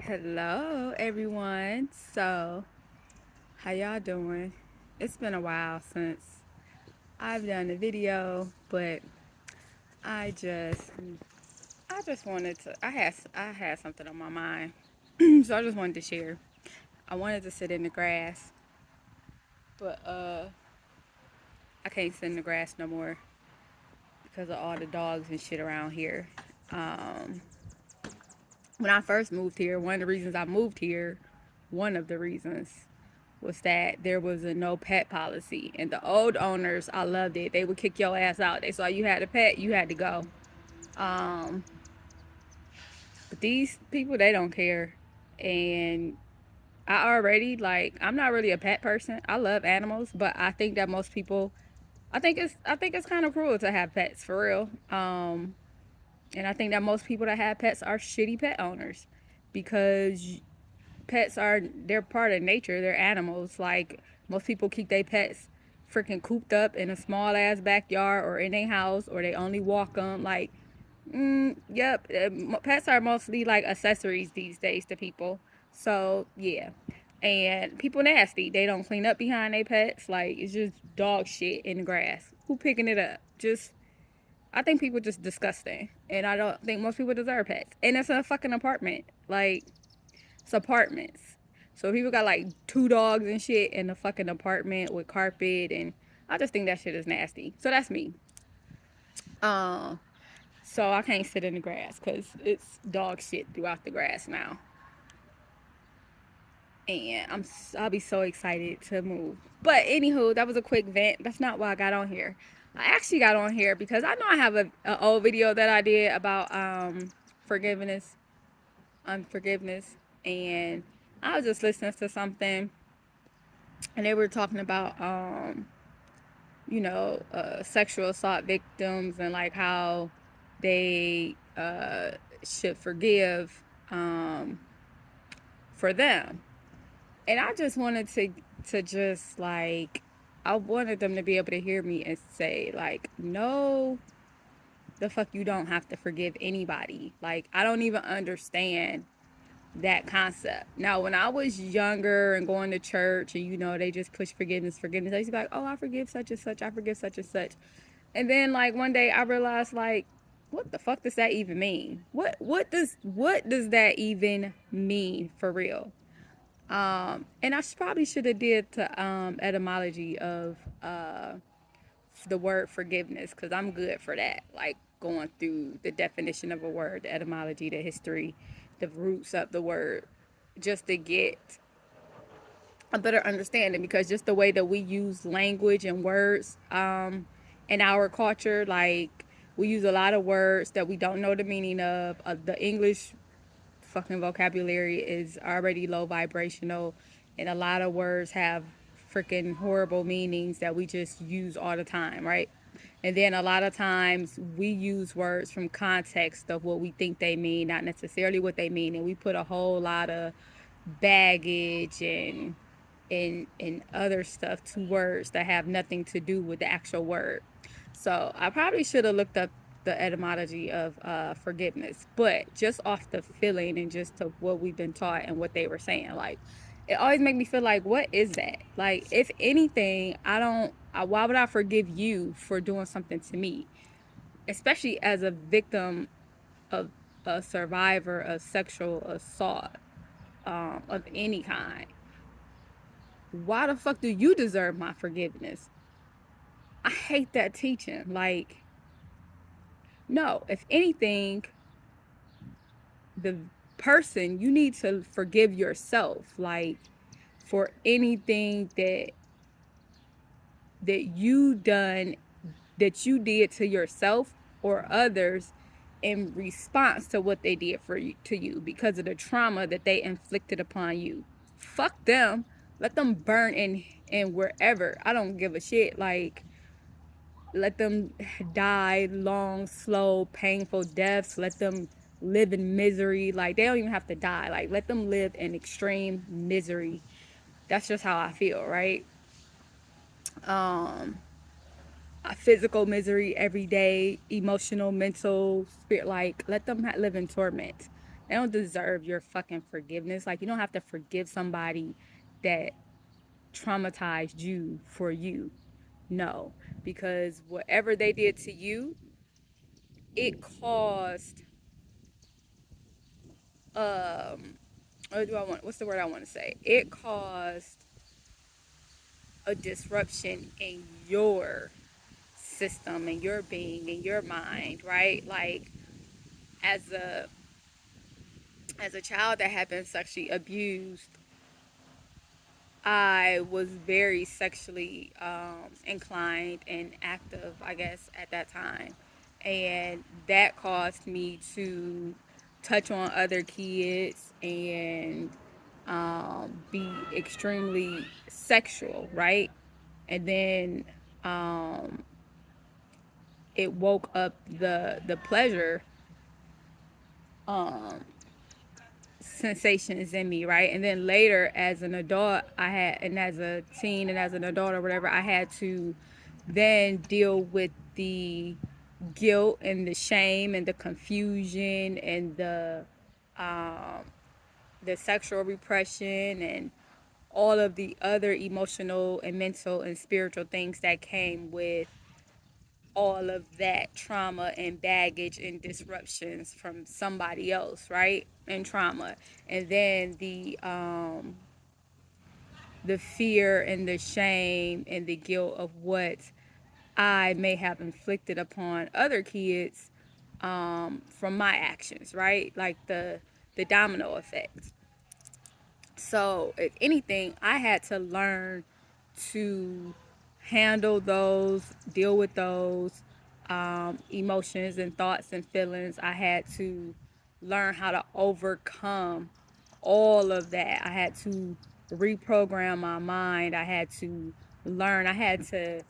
Hello, everyone. So, how y'all doing? It's been a while since I've done a video, but I just, I just wanted to. I had something on my mind, so I just wanted to share. I wanted to sit in the grass, but I can't sit in the grass no more because of all the dogs and shit around here. Um, when I first moved here, one of the reasons I moved here, one of the reasons was that there was a no pet policy. And the old owners, I loved it. They would kick your ass out. They saw you had a pet, you had to go. Um, but these people, they don't care. And I already, like, I'm not really a pet person. I love animals, but I think that most people, I think it's kind of cruel to have pets for real. And I think that most people that have pets are shitty pet owners because they're part of nature. They're animals. Like, most people keep their pets freaking cooped up in a small ass backyard or in a house, or they only walk them. Like, yep, pets are mostly like accessories these days to people. So yeah, and people nasty. They don't clean up behind their pets. Like, it's just dog shit in the grass. Who picking it up? Just, I think people just disgusting, and I don't think most people deserve pets. And it's a fucking apartment. Like, it's apartments. So people got like two dogs and shit in a fucking apartment with carpet, and I just think that shit is nasty. So that's me. Um, so I can't sit in the grass because it's dog shit throughout the grass now, and I'll be so excited to move. But anywho, that was a quick vent. That's not why I got on here. I actually got on here because I know I have a old video that I did about forgiveness, unforgiveness, and I was just listening to something, and they were talking about sexual assault victims and like how they should forgive for them. And I just wanted to just like, I wanted them to be able to hear me and say like, no, the fuck, you don't have to forgive anybody. Like, I don't even understand that concept. Now, when I was younger and going to church, and they just push forgiveness, I used to be like, oh, I forgive such and such, I forgive such and such. And then like one day I realized, like, what the fuck does that even mean? What does that even mean for real? And I probably should have did the etymology of the word forgiveness, because I'm good for that. Like, going through the definition of a word, the etymology, the history, the roots of the word, just to get a better understanding. Because just the way that we use language and words in our culture, like, we use a lot of words that we don't know the meaning of. The English fucking vocabulary is already low vibrational, and a lot of words have freaking horrible meanings that we just use all the time, right? And then a lot of times we use words from context of what we think they mean, not necessarily what they mean, and we put a whole lot of baggage and other stuff to words that have nothing to do with the actual word. So I probably should have looked up the etymology of forgiveness, but just off the feeling and just to what we've been taught and what they were saying, like, it always made me feel like, what is that? Like, if anything, why would I forgive you for doing something to me, especially as a victim of a survivor of sexual assault of any kind? Why the fuck do you deserve my forgiveness? I hate that teaching. Like, no, if anything, the person, you need to forgive yourself, like, for anything that you done, that you did to yourself or others in response to what they did to you, because of the trauma that they inflicted upon you. Fuck them. Let them burn in wherever. I don't give a shit. Like, let them die long, slow, painful deaths. Let them live in misery. Like, they don't even have to die. Like, let them live in extreme misery. That's just how I feel, right? Um, Physical misery every day, emotional, mental, spirit. Like, let them live in torment. They don't deserve your fucking forgiveness. Like, you don't have to forgive somebody that traumatized you for you. No, because whatever they did to you, it caused what do I want? What's the word I want to say? It caused a disruption in your system, in your being, in your mind, right? Like, as a child that had been sexually abused, I was very sexually inclined and active, I guess, at that time. And that caused me to touch on other kids and be extremely sexual, right? And then um, it woke up the pleasure um, sensations in me, right? And then later, as an adult, and as a teen and as an adult or whatever, I had to then deal with the guilt and the shame and the confusion and the sexual repression and all of the other emotional and mental and spiritual things that came with all of that trauma and baggage and disruptions from somebody else, right? And trauma. And then the fear and the shame and the guilt of what I may have inflicted upon other kids from my actions, right? Like the domino effect. So, if anything, I had to learn to handle those, deal with those emotions and thoughts and feelings. I had to learn how to overcome all of that. I had to reprogram my mind. I had to learn. I had to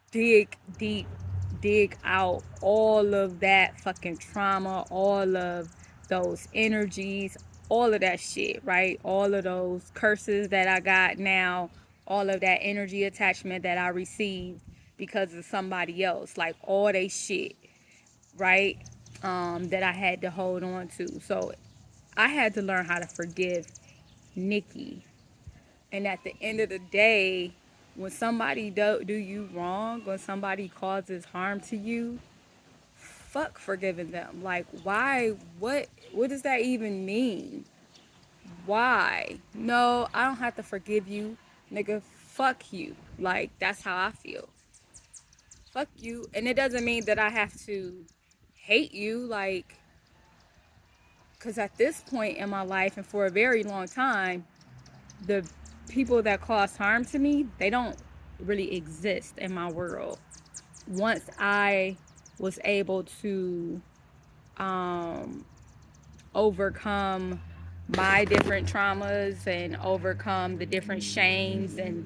dig deep, dig out all of that fucking trauma, all of those energies, all of that shit, right? All of those curses that I got now, all of that energy attachment that I received because of somebody else, like all they shit, right? That I had to hold on to. So I had to learn how to forgive Nikki. And at the end of the day, when somebody do you wrong, when somebody causes harm to you, fuck forgiving them. Like, why? What does that even mean? Why? No, I don't have to forgive you, nigga. Fuck you. Like, that's how I feel. Fuck you. And it doesn't mean that I have to hate you, like, because at this point in my life and for a very long time, the people that cause harm to me, they don't really exist in my world. Once I was able to um, overcome my different traumas and overcome the different shames and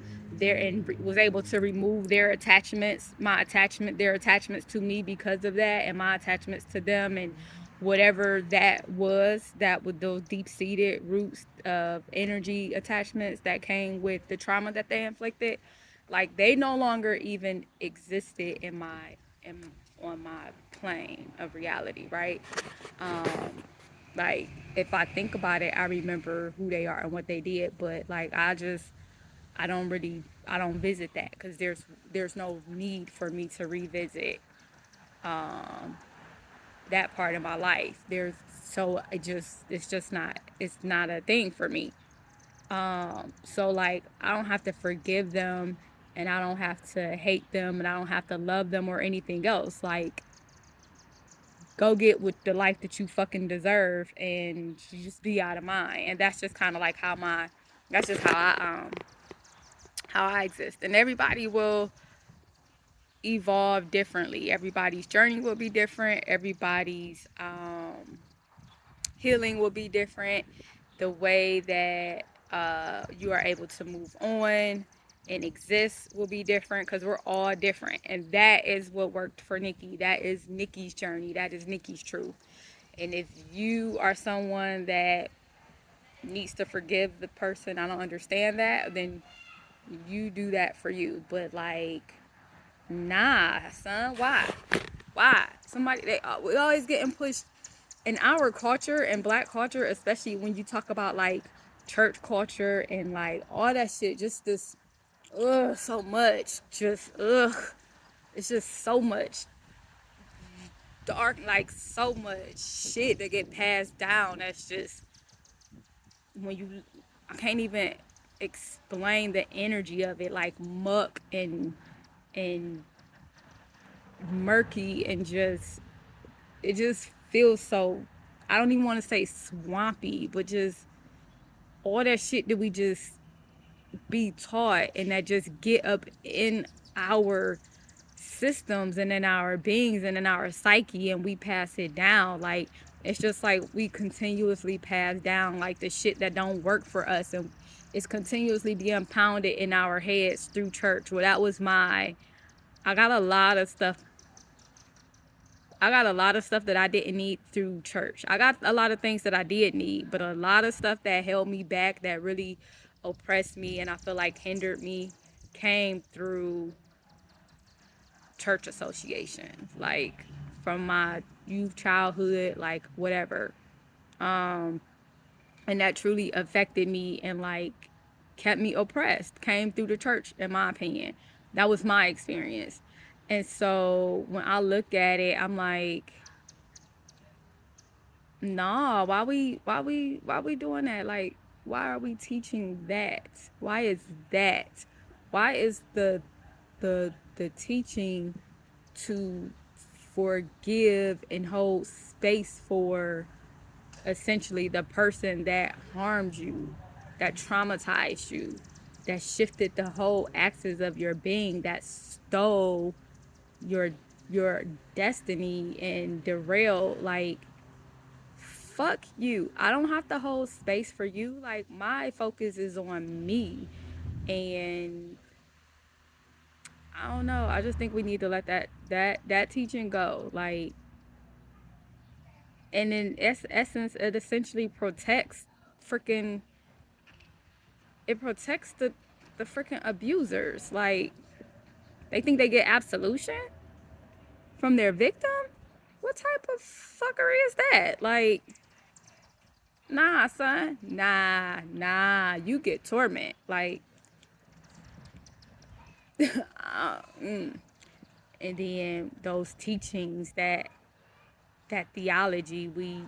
was able to remove their attachments, their attachments to me because of that, and my attachments to them, and whatever that with those deep-seated roots of energy attachments that came with the trauma that they inflicted, like, they no longer even existed on my plane of reality, right? um like, if I think about it, I remember who they are and what they did, but like, I don't visit that because there's no need for me to revisit that part of my life. It's just not, it's not a thing for me. So like, I don't have to forgive them, and I don't have to hate them, and I don't have to love them or anything else. Like, go get with the life that you fucking deserve, and you just be out of mind. And that's just kind of like that's just how I exist. And everybody will evolve differently. Everybody's journey will be different. Everybody's healing will be different. The way that you are able to move on and exist will be different, because we're all different. And that is what worked for Nikki. That is Nikki's journey. That is Nikki's truth. And if you are someone that needs to forgive the person, I don't understand that, then you do that for you. But like, nah, son, why? Why? We always getting pushed in our culture and black culture, especially when you talk about like church culture and like all that shit, just this, so much, just, it's just so much dark, like so much shit that get passed down. That's just, when you, I can't even explain the energy of it, like muck and murky and just, it just feels so, I don't even want to say swampy, but just all that shit that we just be taught and that just get up in our systems and in our beings and in our psyche, and we pass it down. Like, it's just like we continuously pass down like the shit that don't work for us, and it's continuously being pounded in our heads through church. Well, that was my, I got a lot of stuff, I got a lot of stuff that I didn't need through church. I got a lot of things that I did need, but a lot of stuff that held me back, that really oppressed me and I feel like hindered me, came through church association. Like, from my youth, childhood, like whatever. And that truly affected me and like kept me oppressed. Came through the church, in my opinion. That was my experience. And so when I look at it, I'm like, nah, why we doing that? Like, why are we teaching that? Why is that? Why is the teaching to forgive and hold space for essentially the person that harmed you, that traumatized you, that shifted the whole axis of your being, that stole your your destiny and derailed, like, fuck you. I don't have to hold space for you. Like, my focus is on me. And I don't know. I just think we need to let that teaching go. Like, and in essence, it essentially protects freaking, it protects the freaking abusers. Like, they think they get absolution from their victim. What type of fuckery is that? Like, nah, son. Nah. You get torment. Like, and then those teachings, that theology we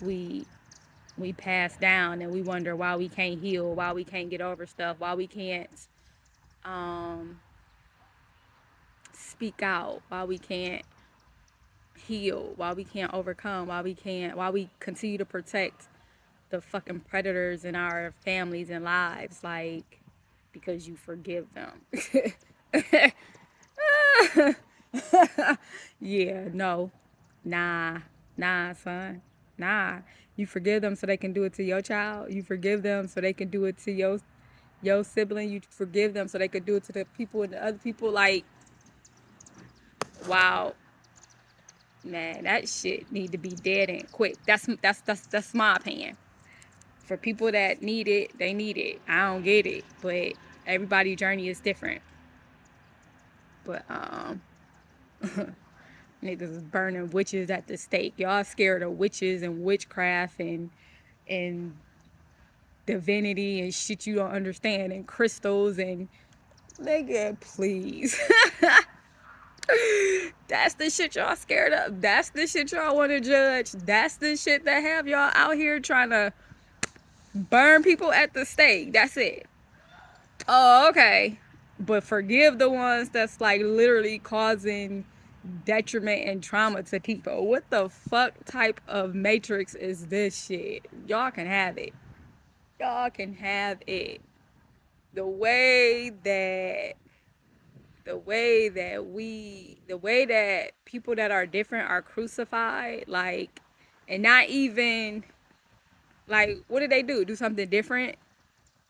we pass down, and we wonder why we can't heal, why we can't get over stuff, why we can't um speak out, why we can't heal, why we can't overcome, why we continue to protect the fucking predators in our families and lives, like, because you forgive them. Yeah, no. Nah. Nah, son. Nah. You forgive them so they can do it to your child. You forgive them so they can do it to your sibling. You forgive them so they could do it to the people and the other people. Like, wow. Man, that shit need to be dead and quick. That's my opinion. For people that need it, they need it. I don't get it, but everybody's journey is different. But niggas is burning witches at the stake. Y'all scared of witches and witchcraft and divinity and shit you don't understand, and crystals, and nigga, please. That's the shit y'all scared of. That's the shit y'all want to judge. That's the shit that have y'all out here trying to burn people at the stake. That's it. Oh, okay. But forgive the ones that's like literally causing detriment and trauma to people. What the fuck type of matrix is this shit? Y'all can have it. Y'all can have it. The way that people that are different are crucified, like, and not even, like, what did they do? Do something different?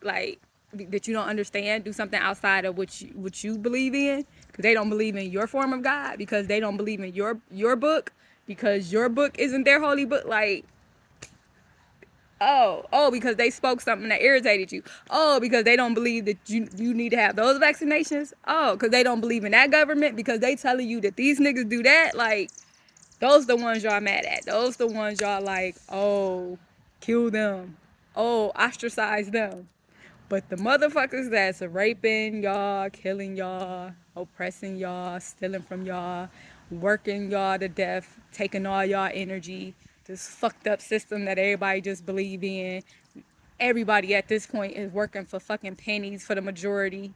Like, that you don't understand? Do something outside of what you believe in? Because they don't believe in your form of God, because they don't believe in your book, because your book isn't their holy book. Like, oh, because they spoke something that irritated you. Oh, because they don't believe that you need to have those vaccinations. Oh, because they don't believe in that government, because they telling you that these niggas do that. Like, Those the ones y'all mad at. Those the ones y'all like, oh, kill them. Oh, ostracize them. But the motherfuckers that's raping y'all, killing y'all, oppressing y'all, stealing from y'all, working y'all to death, taking all y'all energy, this fucked up system that everybody just believe in. Everybody at this point is working for fucking pennies for the majority.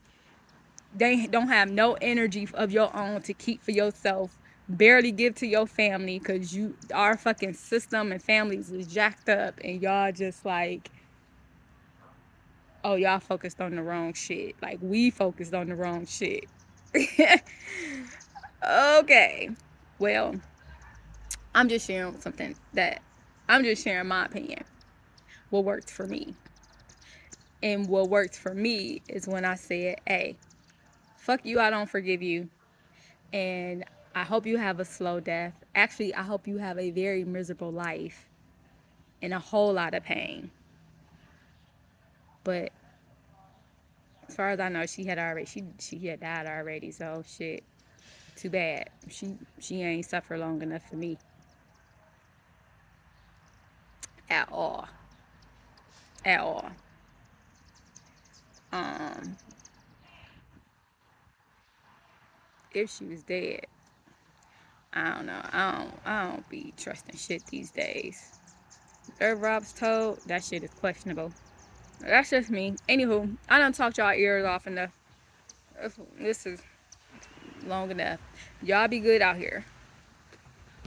They don't have no energy of your own to keep for yourself. Barely give to your family because our fucking system and families is jacked up, and y'all just like, oh, y'all focused on the wrong shit. Like, we focused on the wrong shit. Okay. Well, I'm just sharing something that I'm just sharing my opinion. What worked for me. And what worked for me is when I said, hey, fuck you, I don't forgive you. And I hope you have a slow death. Actually, I hope you have a very miserable life and a whole lot of pain. But as far as I know, she had died already. So shit, too bad. She ain't suffered long enough for me at all, at all. Um, if she was dead, I don't know. I don't be trusting shit these days. Irv Rob's told that shit is questionable. That's just me. Anywho, I done talked y'all ears off enough. This is long enough. Y'all be good out here.